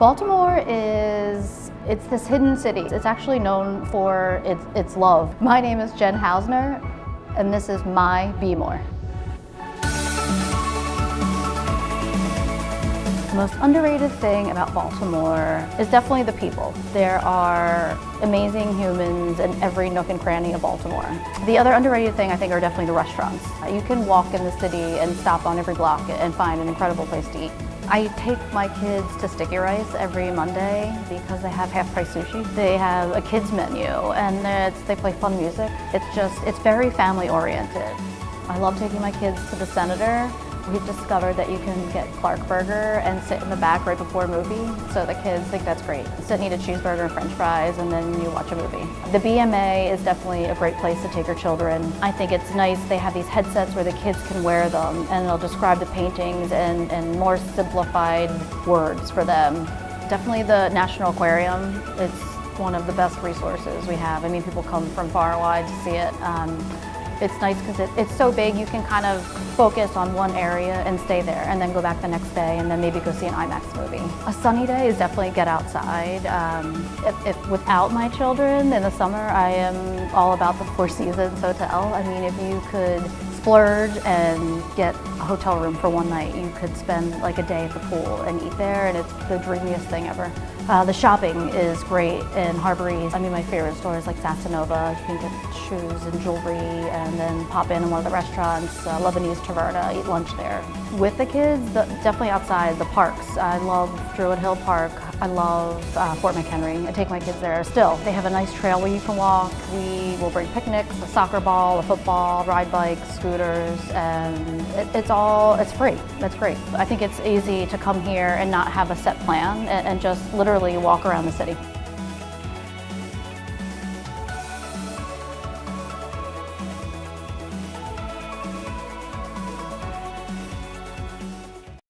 Baltimore it's this hidden city. It's actually known for its love. My name is Jen Hausner, and this is my Be More. The most underrated thing about Baltimore is definitely the people. There are amazing humans in every nook and cranny of Baltimore. The other underrated thing I think are definitely the restaurants. You can walk in the city and stop on every block and find an incredible place to eat. I take my kids to Sticky Rice every Monday because they have half-price sushi. They have a kids menu and they play fun music. It's very family-oriented. I love taking my kids to the Senator. We've discovered that you can get Clark Burger and sit in the back right before a movie, so the kids think that's great. Sit and eat a cheeseburger and french fries, and then you watch a movie. The BMA is definitely a great place to take your children. I think it's nice, they have these headsets where the kids can wear them, and they'll describe the paintings and more simplified words for them. Definitely the National Aquarium. It's one of the best resources we have. I mean, people come from far and wide to see it. It's nice because it's so big, you can kind of focus on one area and stay there and then go back the next day and then maybe go see an IMAX movie. A sunny day is definitely get outside. If without my children in the summer, I am all about the Four Seasons Hotel. I mean, if you could splurge and get a hotel room for one night, you could spend like a day at the pool and eat there, and it's the dreamiest thing ever. The shopping is great in Harbor East. I mean, my favorite stores like Sasanova. You can get shoes and jewelry and then pop in one of the restaurants, Lebanese Taverna, eat lunch there. With the kids, definitely outside, the parks. I love Druid Hill Park. I love Fort McHenry. I take my kids there still. They have a nice trail where you can walk. We will bring picnics, a soccer ball, a football, ride bikes, scooters, and it's free. That's great. I think it's easy to come here and not have a set plan and just literally walk around the city.